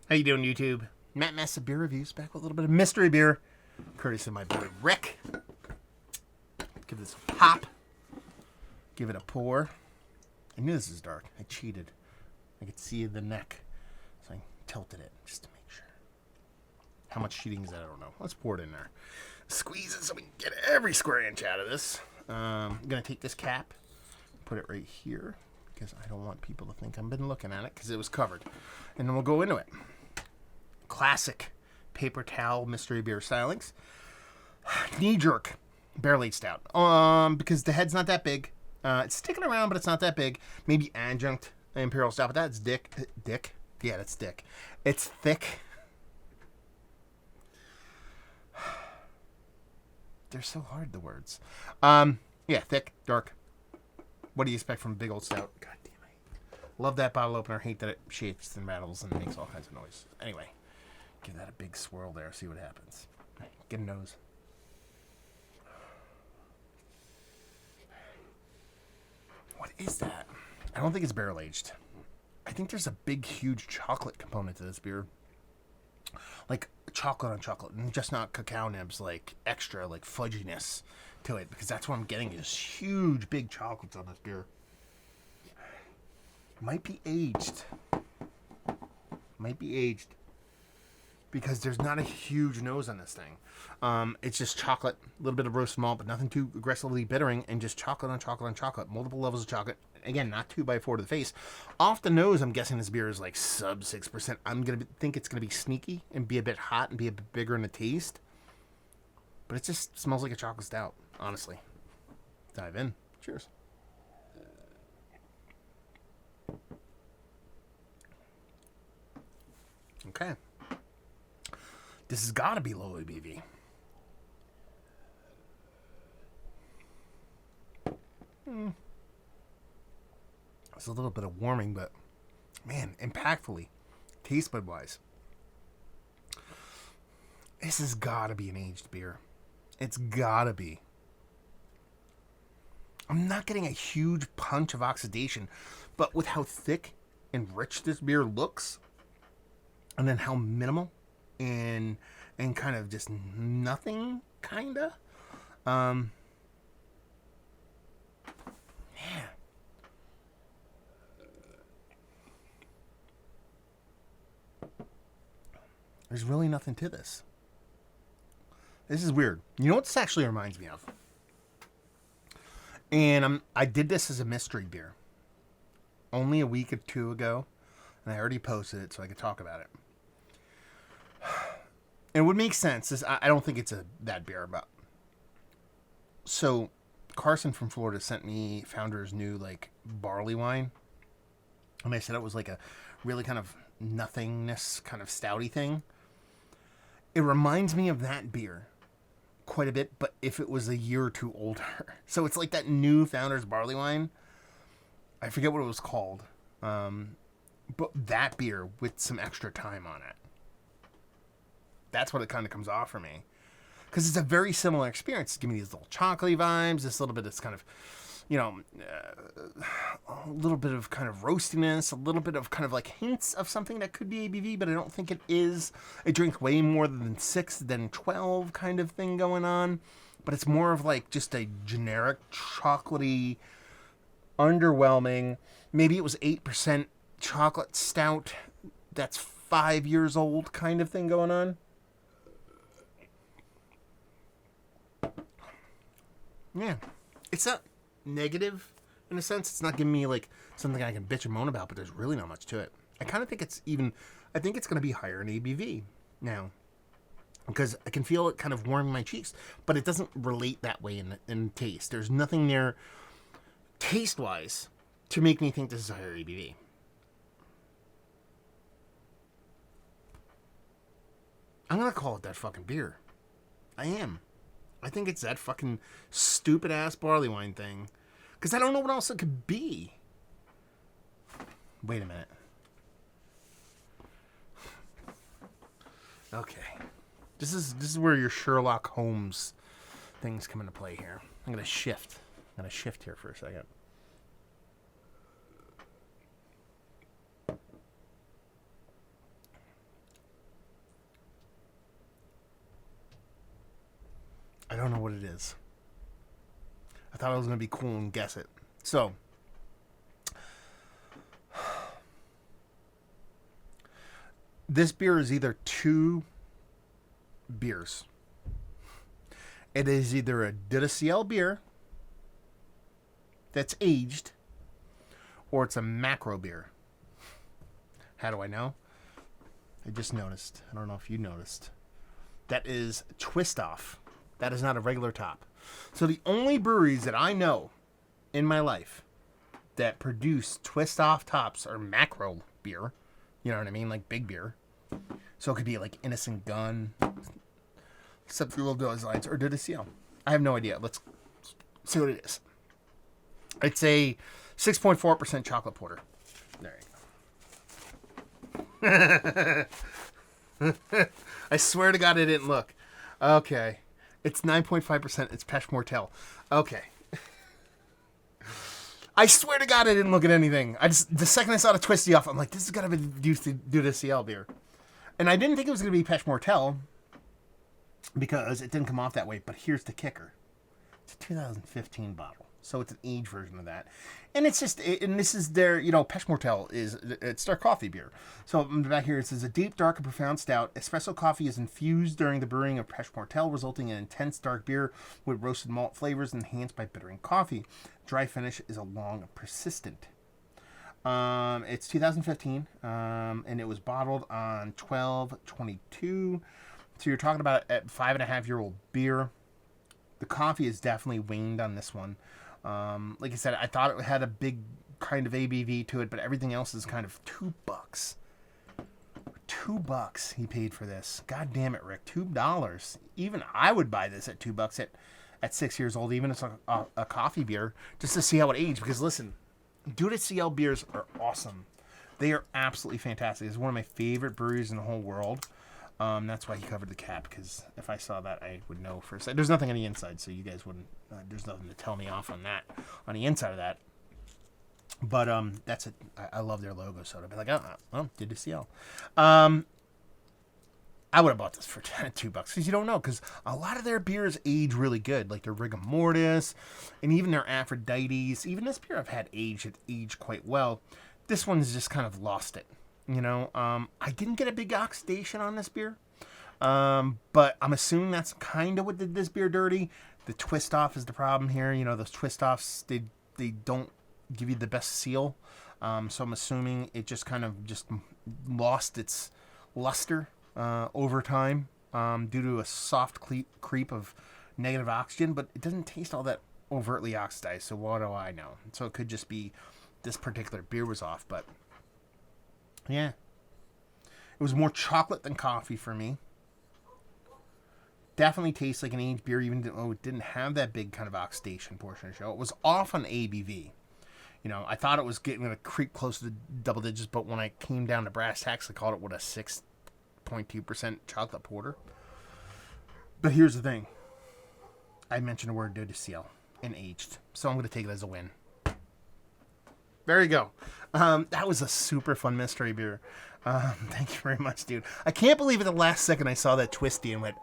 How you doing, YouTube? Matt Massa Beer Reviews, back with a little bit of mystery beer, courtesy of my boy Rick. Give this a pop. Give it a pour. I knew this was dark. I cheated. I could see the neck, so I tilted it just to make sure. How much cheating is that? I don't know. Let's pour it in there. Squeeze it so we can get every square inch out of this. I'm going to take this cap, put it right here, because I don't want people to think I've been looking at it, because it was covered. And then we'll go into it. Classic paper towel mystery beer stylings. Knee jerk barrel aged stout. Because the head's not that big. It's sticking around, but it's not that big. Maybe adjunct imperial stout, but that's Dick. Dick? Yeah, that's Dick. It's thick. They're so hard, the words. Yeah, thick, dark. What do you expect from a big old stout? God damn it. Love that bottle opener. Hate that it shakes and rattles and makes all kinds of noise. Anyway, give that a big swirl there. See what happens. Right, get a nose. What is that? I don't think it's barrel aged. I think there's a big, huge chocolate component to this beer. Like chocolate on chocolate, and just not cacao nibs, like extra, like fudginess to it, because that's what I'm getting is huge, big chocolates on this beer. Might be aged. Because there's not a huge nose on this thing. It's just chocolate, a little bit of roast malt, but nothing too aggressively bittering, and just chocolate on chocolate on chocolate. Multiple levels of chocolate. Again, not 2x4 to the face. Off the nose, I'm guessing this beer is like sub 6%. I'm going to think it's going to be sneaky and be a bit hot and be a bit bigger in the taste. But it just smells like a chocolate stout, honestly. Dive in. Cheers. Okay. This has got to be low ABV. It's a little bit of warming, but man, impactfully, taste bud wise, this has got to be an aged beer. It's got to be. I'm not getting a huge punch of oxidation, but with how thick and rich this beer looks, and then how minimal and kind of just nothing, kinda. Man. There's really nothing to this. This is weird. You know what this actually reminds me of? And I did this as a mystery beer only a week or two ago, and I already posted it so I could talk about it. And it would make sense. I don't think it's that beer, but so Carson from Florida sent me Founder's new like barley wine, and they said it was like a really kind of nothingness kind of stouty thing. It reminds me of that beer quite a bit, but if it was a year or two older. So it's like that new Founder's barley wine. I forget what it was called. But that beer with some extra time on it. That's what it kind of comes off for me. Because it's a very similar experience. It's giving me these little chocolatey vibes, this little bit of this kind of, a little bit of kind of roastiness, a little bit of kind of like hints of something that could be ABV, but I don't think it is. It drinks way more than 6 than 12 kind of thing going on. But it's more of like just a generic chocolatey, underwhelming. Maybe it was 8% chocolate stout that's 5 years old kind of thing going on. Yeah. It's not negative in a sense. It's not giving me like something I can bitch and moan about, but there's really not much to it. I kind of think it's going to be higher in ABV now, because I can feel it kind of warming my cheeks, but it doesn't relate that way in taste. There's nothing there taste wise to make me think this is higher ABV. I'm going to call it that fucking beer. I am. I think it's that fucking stupid ass barley wine thing. Because I don't know what else it could be. Wait a minute. Okay. This is where your Sherlock Holmes things come into play here. I'm going to shift. Here for a second. don't know what it is. I thought I was going to be cool and guess it. So, this beer is either two beers. It is either a Dudiciel beer that's aged, or it's a macro beer. How do I know? I just noticed. I don't know if you noticed. That is Twist Off. That is not a regular top. So the only breweries that I know in my life that produce Twist Off tops are macro beer. You know what I mean? Like big beer. So it could be like Innocent Gun, except for those lines, or Dudiciel. I have no idea. Let's see what it is. It's a 6.4% chocolate porter. There you go. I swear to God I didn't look. Okay. It's 9.5%. It's Pêche Mortelle. Okay. I swear to God I didn't look at anything. The second I saw the Twisty Off, I'm like, this is got to be Dudiciel beer. And I didn't think it was going to be Pêche Mortelle because it didn't come off that way. But here's the kicker. It's a 2015 bottle. So it's an aged version of that. And it's just, and this is their, Pêche Mortelle it's their coffee beer. So back here it says, a deep, dark, and profound stout. Espresso coffee is infused during the brewing of Pêche Mortelle, resulting in intense dark beer with roasted malt flavors enhanced by bittering coffee. Dry finish is a long and persistent. It's 2015, and it was bottled on 12/22. So you're talking about a 5.5-year-old beer. The coffee is definitely waned on this one. Like I said, I thought it had a big kind of ABV to it, but everything else is kind of $2. $2 he paid for this. God damn it, Rick. $2. Even I would buy this at $2 at 6 years old, even if it's a coffee beer, just to see how it aged. Because listen, Dudiciel beers are awesome. They are absolutely fantastic. It's one of my favorite breweries in the whole world. That's why he covered the cap, because if I saw that, I would know for a second. There's nothing on the inside, so you guys wouldn't. There's nothing to tell me off on that, on the inside of that. But that's it. I love their logo, so I'd be like, oh, Dudiciel. I would have bought this for $2 because you don't know, because a lot of their beers age really good, like their Rigor Mortis and even their Aphrodites. Even this beer I've had aged quite well. This one's just kind of lost it. I didn't get a big oxidation on this beer, but I'm assuming that's kind of what did this beer dirty. The Twist Off is the problem here. Those Twist Offs, they don't give you the best seal, so I'm assuming it just kind of just lost its luster over time due to a soft creep of negative oxygen, but it doesn't taste all that overtly oxidized, so what do I know? So it could just be this particular beer was off, but yeah. It was more chocolate than coffee for me. Definitely tastes like an aged beer, even though it didn't have that big kind of oxidation portion of the show. It was off on ABV. I thought it was getting to creep close to the double digits, but when I came down to brass tacks, I called it, a 6.2% chocolate porter. But here's the thing. I mentioned the word Dudiciel and aged, so I'm going to take it as a win. There you go. That was a super fun mystery beer. Thank you very much, dude. I can't believe at the last second I saw that Twisty and went,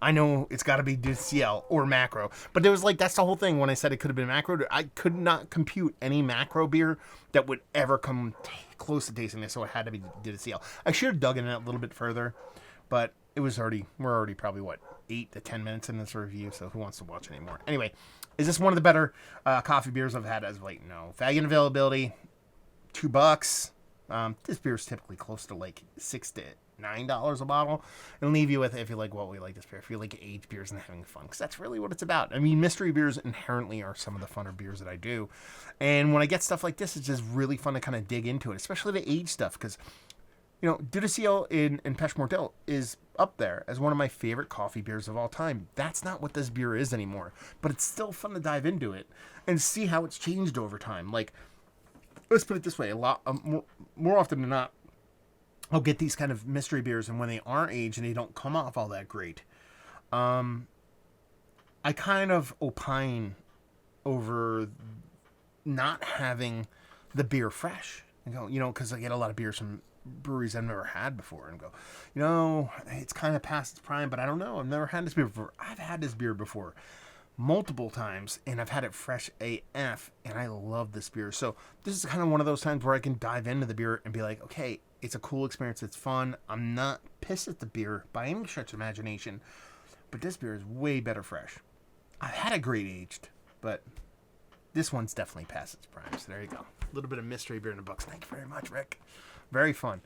I know it's got to be Dudiciel or macro. But there was that's the whole thing when I said it could have been macro. I could not compute any macro beer that would ever come close to tasting this, so it had to be Dudiciel. I should have dug in it a little bit further, but we're already probably, 8 to 10 minutes in this review, so who wants to watch it anymore? Anyway, is this one of the better coffee beers I've had as of late? No. Value and availability, $2. This beer is typically close to $6 to $9 a bottle, and leave you with, if you like what we like this beer, if you like aged beers and having fun, because that's really what it's about. I mean, mystery beers inherently are some of the funner beers that I do, and when I get stuff like this, it's just really fun to kind of dig into it, especially the aged stuff, because Dudiciel in Pêche Mortelle is up there as one of my favorite coffee beers of all time. That's not what this beer is anymore, but it's still fun to dive into it and see how it's changed over time. Let's put it this way: a lot more often than not, I'll get these kind of mystery beers, and when they aren't aged and they don't come off all that great, I kind of opine over not having the beer fresh. Because I get a lot of beers from breweries I've never had before and go, it's kind of past its prime, but I don't know. I've never had this beer before. I've had this beer before multiple times, and I've had it fresh AF, and I love this beer. So this is kind of one of those times where I can dive into the beer and be like, okay, it's a cool experience. It's fun. I'm not pissed at the beer by any stretch of imagination, but this beer is way better fresh. I've had it great aged, but this one's definitely past its prime. So there you go. A little bit of mystery beer in the books. Thank you very much, Rick. Very fun.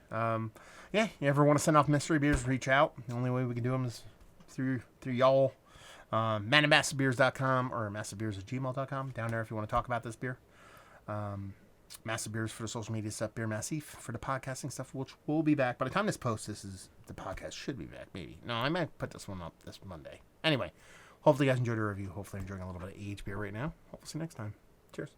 You ever want to send off mystery beers, reach out. The only way we can do them is through y'all. MassiveBeers.com or MassiveBeers@gmail.com. Down there if you want to talk about this beer. Massive Beers for the social media stuff. Beer Massive for the podcasting stuff, which will be back. By the time this posts, the podcast should be back, maybe. No, I might put this one up this Monday. Anyway, hopefully you guys enjoyed the review. Hopefully you're enjoying a little bit of aged beer right now. Hope we'll see you next time. Cheers.